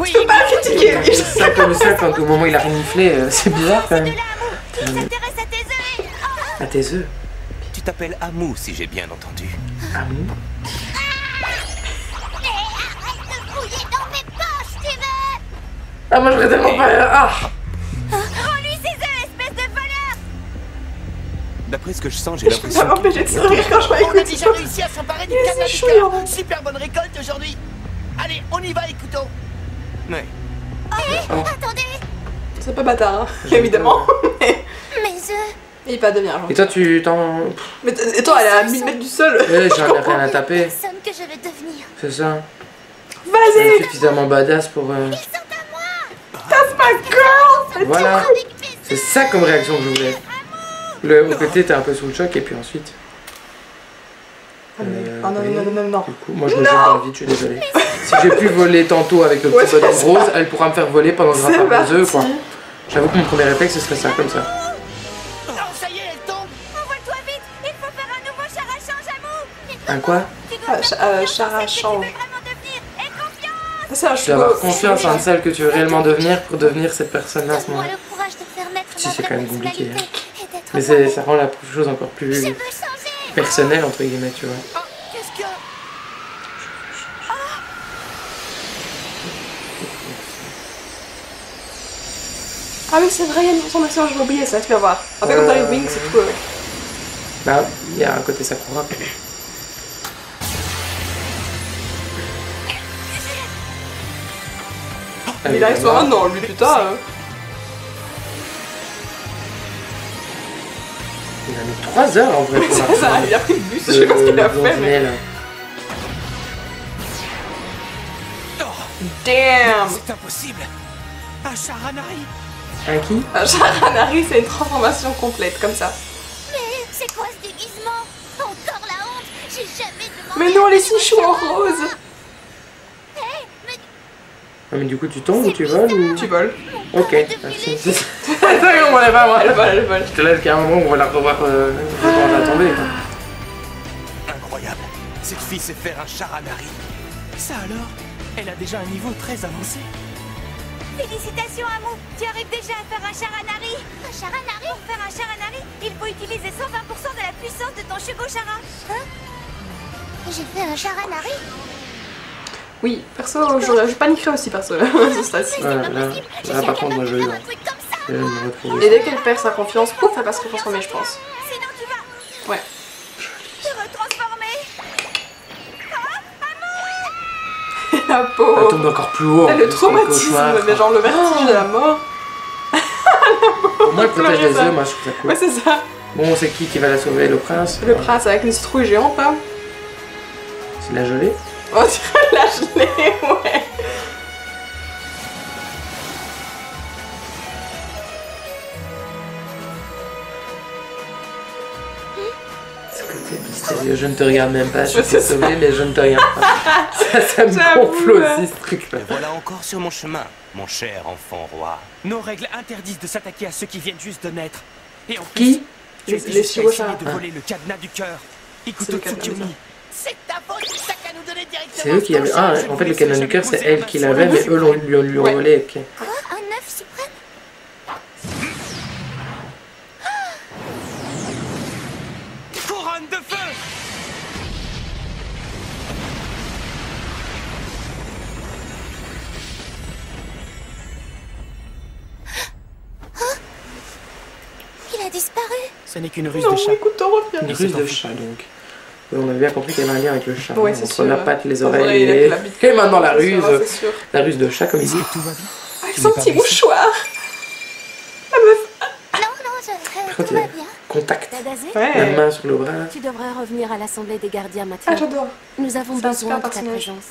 [SPEAKER 1] Tu peux pas le critiquer,
[SPEAKER 2] C'est ça comme ça, quand au moment où il a reniflé, c'est bizarre quand même.
[SPEAKER 4] Il s'intéresse à tes œufs et... Oh,
[SPEAKER 2] À tes œufs.
[SPEAKER 3] Tu t'appelles Amou, si j'ai bien entendu.
[SPEAKER 2] Amou.
[SPEAKER 4] arrête de fouiller dans mes poches, Steven!
[SPEAKER 2] Ah, moi, je voudrais tellement pas... Ah.
[SPEAKER 4] Rends-lui ses œufs, espèce de voleur!
[SPEAKER 3] D'après ce que je sens, j'ai
[SPEAKER 1] Je peux
[SPEAKER 3] l'impression...
[SPEAKER 1] pas m'empêcher de sourire quand je vois
[SPEAKER 9] On a
[SPEAKER 1] écouter.
[SPEAKER 9] déjà réussi à s'emparer du
[SPEAKER 1] Mais
[SPEAKER 9] canal
[SPEAKER 1] c'est
[SPEAKER 9] du
[SPEAKER 1] chouillant.
[SPEAKER 9] cœur. Super bonne récolte aujourd'hui. Allez, on y va, Ikuto.
[SPEAKER 3] Ouais.
[SPEAKER 4] Attendez!
[SPEAKER 1] C'est pas bâtard, hein, évidemment.
[SPEAKER 4] Mes œufs!
[SPEAKER 1] Il est pas demi argent.
[SPEAKER 2] Et toi, tu t'en...
[SPEAKER 1] Mais attends, elle est à 1000 mètres du sol.
[SPEAKER 2] Eh, j'en ai rien à taper.
[SPEAKER 4] Personne que je vais devenir.
[SPEAKER 2] C'est ça.
[SPEAKER 1] Vas-y,
[SPEAKER 2] Elle est suffisamment badass pour...
[SPEAKER 4] Ils sont à moi!
[SPEAKER 1] that's my girl.
[SPEAKER 2] Voilà.
[SPEAKER 4] Avec mes œufs!
[SPEAKER 2] C'est ça comme réaction que je voulais. Au côté, t'es un peu sous le choc et puis ensuite...
[SPEAKER 1] Oh non.
[SPEAKER 2] Du coup, moi je me jette dans le vide, je suis désolée. Si j'ai pu voler tantôt avec le petit bonhomme rose, elle pourra me faire voler pendant que je
[SPEAKER 1] C'est
[SPEAKER 2] rattrape les œufs, quoi.
[SPEAKER 1] parti.
[SPEAKER 2] J'avoue que mon premier réflexe, ce serait ça, comme ça.
[SPEAKER 9] Oh, ça y est, elle tombe.
[SPEAKER 4] Envole-toi vite! Il faut faire un nouveau chara change à mou!
[SPEAKER 2] Un quoi?
[SPEAKER 4] Tu dois
[SPEAKER 1] Chara change.
[SPEAKER 4] vraiment devenir! Et confiance!
[SPEAKER 1] C'est un
[SPEAKER 2] Tu dois avoir
[SPEAKER 1] cheveu.
[SPEAKER 2] confiance en celle que tu veux réellement devenir pour devenir cette personne-là à ce
[SPEAKER 4] Donne-moi
[SPEAKER 2] moment-là.
[SPEAKER 4] le courage de faire naître
[SPEAKER 2] Si,
[SPEAKER 4] ma
[SPEAKER 2] c'est
[SPEAKER 4] vraie
[SPEAKER 2] quand même compliqué,
[SPEAKER 4] personnalité et d'être
[SPEAKER 2] Mais
[SPEAKER 4] moi-même.
[SPEAKER 2] ça rend la chose encore
[SPEAKER 4] Je
[SPEAKER 2] plus
[SPEAKER 4] veux changer!
[SPEAKER 2] personnelle, entre guillemets, tu vois.
[SPEAKER 9] Oh, qu'est-ce que...
[SPEAKER 1] Ah oui, c'est vrai, il y a une transformation, je l'ai oublié ça, tu vas voir. Après, quand t'as les wings, c'est tout.
[SPEAKER 2] Bah, il y a un côté Sakura.
[SPEAKER 1] Il arrive sur un an, lui, putain.
[SPEAKER 2] Il a mis 3 heures en vrai pour
[SPEAKER 1] C'est ça, il a pris le bus, je sais pas ce qu'il a fait. Mais... Damn!
[SPEAKER 3] C'est impossible. Un Charanari.
[SPEAKER 2] Un qui?
[SPEAKER 1] Un Charanari, c'est une transformation complète, comme ça.
[SPEAKER 4] Mais c'est quoi ce déguisement? Encore la honte. J'ai jamais demandé.
[SPEAKER 1] Mais non, les 6 choux en rose.
[SPEAKER 2] Ah mais du coup tu tombes ou tu voles ou...
[SPEAKER 1] Tu voles.
[SPEAKER 2] Ok, merci. Attends, on l'a pas moi.
[SPEAKER 1] Elle vole.
[SPEAKER 2] Je te laisse qu'à un moment on va la revoir quand elle va tomber. Quoi.
[SPEAKER 3] Incroyable. Cette fille sait faire un Charanari. Ça alors? Elle a déjà un niveau très avancé.
[SPEAKER 4] Félicitations, Amou. Tu arrives déjà à faire un Charanari. Un Charanari? Pour faire un Charanari, il faut utiliser 120% de la puissance de ton Shugo-Chara. Hein? J'ai fait un Charanari?
[SPEAKER 1] Oui, perso, je paniquerais aussi, perso, là.
[SPEAKER 2] Là par contre, moi je vais me retrouver.
[SPEAKER 1] Et dès qu'elle perd sa confiance, pouf, elle va se transformer, je pense.
[SPEAKER 4] Sinon, tu vas
[SPEAKER 1] Ouais.
[SPEAKER 4] te retransformer.
[SPEAKER 1] La pauvre.
[SPEAKER 2] Elle tombe encore plus haut.
[SPEAKER 1] Elle le traumatisme, mais genre le vertige de la mort.
[SPEAKER 2] Au moins elle protège les œufs, moi je trouve ça cool.
[SPEAKER 1] Ouais, c'est ça.
[SPEAKER 2] Bon, c'est qui va la sauver? Le prince?
[SPEAKER 1] Le prince avec une citrouille géante, là.
[SPEAKER 2] C'est la gelée?
[SPEAKER 1] On dirait la gelée, ouais.
[SPEAKER 2] Ce côté mystérieux, je ne te regarde même pas, je suis sauvé mais je ne te regarde pas. Ça me gonfle aussi ce truc là.
[SPEAKER 3] Me voilà encore sur mon chemin, mon cher enfant roi. Nos règles interdisent de s'attaquer à ceux qui viennent juste de naître. Et en plus,
[SPEAKER 2] Qui?
[SPEAKER 3] tu
[SPEAKER 1] Les Shugo-Chara.
[SPEAKER 3] de voler le cadenas du cœur.
[SPEAKER 1] C'est le cadenas du cœur.
[SPEAKER 3] C'est ta faute, t'as qu'à nous donner directement.
[SPEAKER 2] C'est eux qui avaient... Ah, en fait le cadenas du cœur c'est elle qui l'avait mais eux lui ont volé. Ok.
[SPEAKER 4] Quoi? Un œuf suprême?
[SPEAKER 3] Couronne de feu.
[SPEAKER 4] Il a disparu.
[SPEAKER 3] Ce n'est qu'une ruse
[SPEAKER 1] Non,
[SPEAKER 3] de chat.
[SPEAKER 1] écoute, on revient.
[SPEAKER 2] Une ruse de chat donc. On a bien compris qu'il y avait un lien avec le chat.
[SPEAKER 1] Ouais,
[SPEAKER 2] hein,
[SPEAKER 1] c'est
[SPEAKER 2] entre
[SPEAKER 1] sûr.
[SPEAKER 2] la patte, les
[SPEAKER 1] En vrai,
[SPEAKER 2] oreilles
[SPEAKER 1] il a
[SPEAKER 2] et...
[SPEAKER 1] fait la bite.
[SPEAKER 2] Et maintenant la ruse.
[SPEAKER 1] C'est sûr.
[SPEAKER 2] La ruse de chat comme il dit.
[SPEAKER 3] Tout va bien.
[SPEAKER 1] Avec son petit mouchoir. La meuf.
[SPEAKER 4] Non,
[SPEAKER 2] Contre,
[SPEAKER 4] tout va bien.
[SPEAKER 2] Contact.
[SPEAKER 5] Tadazé,
[SPEAKER 2] La
[SPEAKER 1] Ouais.
[SPEAKER 2] main sur le bras.
[SPEAKER 5] tu devrais revenir à l'Assemblée des gardiens maintenant.
[SPEAKER 1] Ah, j'adore.
[SPEAKER 5] Nous avons
[SPEAKER 1] C'est un
[SPEAKER 5] besoin
[SPEAKER 1] super
[SPEAKER 5] de ta
[SPEAKER 1] personnage.
[SPEAKER 5] présence.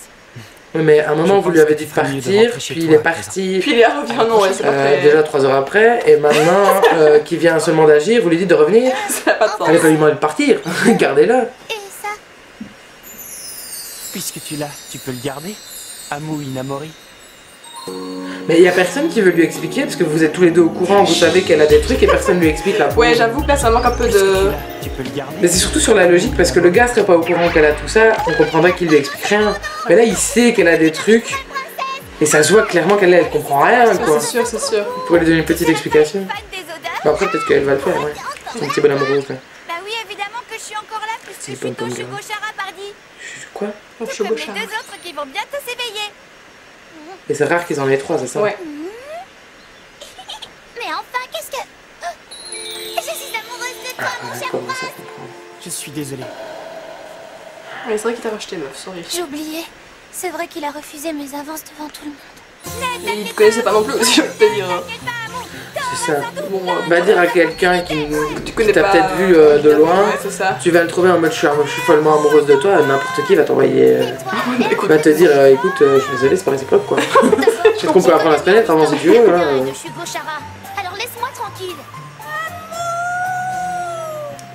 [SPEAKER 2] Oui mais à un moment
[SPEAKER 3] Je
[SPEAKER 2] vous lui
[SPEAKER 3] pense
[SPEAKER 2] avez
[SPEAKER 3] que
[SPEAKER 2] dit de
[SPEAKER 3] tu ferais mieux de
[SPEAKER 2] partir,
[SPEAKER 3] rentrer chez
[SPEAKER 2] puis il
[SPEAKER 3] toi,
[SPEAKER 2] est
[SPEAKER 3] à présent.
[SPEAKER 2] parti.
[SPEAKER 1] Puis il revient, non, ouais, c'est pas très...
[SPEAKER 2] Déjà 3 heures après, et maintenant qu'il vient seulement d'agir, vous lui dites de revenir.
[SPEAKER 1] Ça n'a pas de sens.
[SPEAKER 2] Allez pas lui demander de partir, gardez-le.
[SPEAKER 4] Et ça?
[SPEAKER 3] Puisque tu l'as, tu peux le garder. Amou Inamori.
[SPEAKER 2] Mais il y a personne qui veut lui expliquer, parce que vous êtes tous les deux au courant, vous savez qu'elle a des trucs et personne lui explique la
[SPEAKER 1] Ouais, j'avoue que là, ça manque un peu
[SPEAKER 3] Puisque tu
[SPEAKER 1] de...
[SPEAKER 3] l'as, tu peux le garder.
[SPEAKER 2] Mais c'est surtout sur la logique, parce que le gars serait pas au courant qu'elle a tout ça, on comprendrait qu'il lui explique rien. Mais là, il sait qu'elle a des trucs, et ça se voit clairement qu'elle elle comprend rien, quoi.
[SPEAKER 1] C'est sûr, c'est sûr.
[SPEAKER 2] Vous pouvez lui donner une petite explication.
[SPEAKER 4] Fan des odeurs?
[SPEAKER 2] Bah après, peut-être qu'elle va le faire, ouais. C'est un petit bonhomme rose, là.
[SPEAKER 4] Bah oui, évidemment que je suis encore là puisque
[SPEAKER 2] C'est
[SPEAKER 4] je suis
[SPEAKER 2] pas
[SPEAKER 4] ton
[SPEAKER 2] comme ça.
[SPEAKER 4] Shugo-Chara, pardi.
[SPEAKER 2] Quoi?
[SPEAKER 1] Oh,
[SPEAKER 4] Comme les
[SPEAKER 1] Shugo-Chara.
[SPEAKER 4] 2 autres qui vont bientôt s'éveiller.
[SPEAKER 2] Et c'est rare qu'ils en aient 3, c'est ça?
[SPEAKER 1] Ouais.
[SPEAKER 4] Mais enfin, qu'est-ce que... Je suis amoureuse de toi, mon cher
[SPEAKER 2] Comment ça
[SPEAKER 4] prince.
[SPEAKER 2] comprendre?
[SPEAKER 3] Je suis désolé.
[SPEAKER 1] Ouais, c'est vrai qu'il t'a racheté, meuf, sorry.
[SPEAKER 4] J'ai oublié. C'est vrai qu'il a refusé mes avances devant tout le monde.
[SPEAKER 1] Et il te connaissait pas non plus, je peux te dire. Hein.
[SPEAKER 4] T'inquiète pas, Amou.
[SPEAKER 2] C'est ça.
[SPEAKER 1] Bon,
[SPEAKER 2] Va dire à quelqu'un qui
[SPEAKER 1] connais
[SPEAKER 2] t'a
[SPEAKER 1] pas,
[SPEAKER 2] peut-être vu de loin,
[SPEAKER 1] Ouais, c'est ça.
[SPEAKER 2] tu vas le trouver en mode je suis follement amoureuse de toi, n'importe qui va t'envoyer.
[SPEAKER 1] Écoute,
[SPEAKER 2] Va te dire écoute, je suis désolée, c'est pas réciproque quoi. Peut-être qu'on peut apprendre à se connaître avant si tu veux. Hein.
[SPEAKER 4] De Shugo-Chara. Alors laisse-moi tranquille.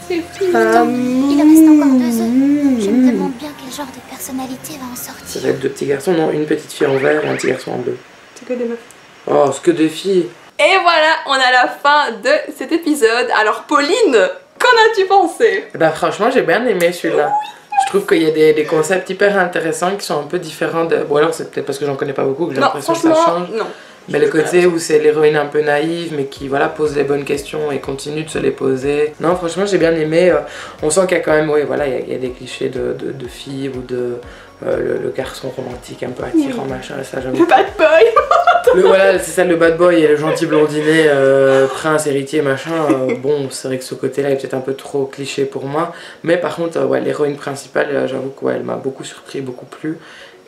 [SPEAKER 4] Il reste encore 2 œufs. Je me demande bien quel genre de personnalité va en
[SPEAKER 2] Ça
[SPEAKER 4] sortir.
[SPEAKER 2] va être 2 petits garçons, non, une petite fille en vert et un petit garçon en bleu.
[SPEAKER 1] c'est que des meufs.
[SPEAKER 2] Oh, c'est que des filles.
[SPEAKER 1] Et voilà, on a la fin de cet épisode. Alors Pauline, qu'en as-tu pensé?
[SPEAKER 2] Bah franchement, j'ai bien aimé celui-là. Je trouve qu'il y a des concepts hyper intéressants qui sont un peu différents de... Bon alors c'est peut-être parce que j'en connais pas beaucoup que j'ai
[SPEAKER 1] Non,
[SPEAKER 2] l'impression que ça
[SPEAKER 1] franchement,
[SPEAKER 2] change.
[SPEAKER 1] non.
[SPEAKER 2] Mais le côté où c'est l'héroïne un peu naïve mais qui voilà pose les bonnes questions et continue de se les poser. Non franchement j'ai bien aimé. On sent qu'il y a quand même, ouais, voilà, il y a des clichés de filles ou de le garçon romantique un peu attirant machin, ça j'avoue.
[SPEAKER 1] Le bad boy.
[SPEAKER 2] Voilà c'est ça le bad boy et le gentil blondinet prince héritier machin. Bon c'est vrai que ce côté là est peut-être un peu trop cliché pour moi. Mais par contre ouais, l'héroïne principale j'avoue que ouais, elle m'a beaucoup surpris, beaucoup plu.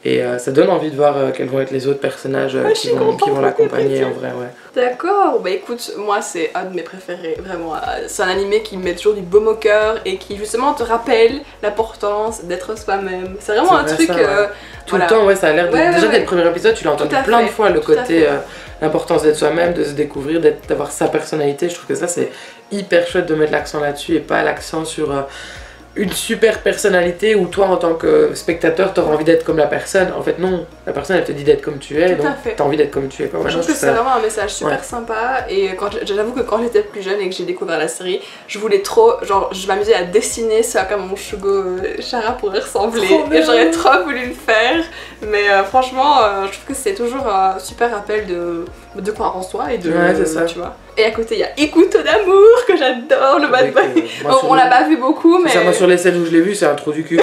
[SPEAKER 2] Et ça donne envie de voir quels vont être les autres personnages qui vont l'accompagner en vrai, ouais.
[SPEAKER 1] D'accord, bah écoute, moi c'est un de mes préférés, vraiment. C'est un animé qui me met toujours du baume au cœur et qui justement te rappelle l'importance d'être soi-même. C'est vraiment un truc...
[SPEAKER 2] Ça, ouais. Tout le temps, ouais, ça a l'air déjà dès le premier épisode, tu l'as entendu plein de fois, le côté l'importance d'être soi-même, de se découvrir, d'avoir sa personnalité. Je trouve que ça c'est hyper chouette de mettre l'accent là-dessus et pas l'accent sur une super personnalité où toi en tant que spectateur t'auras envie d'être comme la personne. En fait non, la personne elle te dit d'être comme tu es, donc t'as envie d'être comme tu es. Quoi.
[SPEAKER 1] Je trouve que c'est vraiment un message super sympa et j'avoue que quand j'étais plus jeune et que j'ai découvert la série, je voulais trop, genre je m'amusais à dessiner ce à quoi mon Shugo Chara pourrait ressembler et j'aurais trop voulu le faire, mais franchement je trouve que c'est toujours un super rappel de croire en soi et de,
[SPEAKER 2] c'est ça.
[SPEAKER 1] Tu vois. Et à côté il y a Ikuto d'amour que j'adore, le bad boy. On l'a pas vu beaucoup mais...
[SPEAKER 2] Ça, moi sur les scènes où je l'ai vu c'est un trou du cul.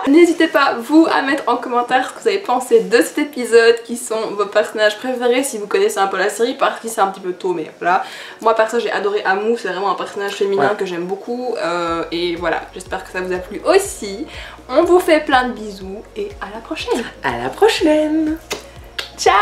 [SPEAKER 1] N'hésitez pas, vous, à mettre en commentaire ce que vous avez pensé de cet épisode, qui sont vos personnages préférés, si vous connaissez un peu la série, parce que c'est un petit peu tôt, mais voilà. Moi, perso, j'ai adoré Amu, c'est vraiment un personnage féminin que j'aime beaucoup, et voilà, j'espère que ça vous a plu aussi. On vous fait plein de bisous, et à la prochaine.
[SPEAKER 2] À la prochaine.
[SPEAKER 1] Ciao.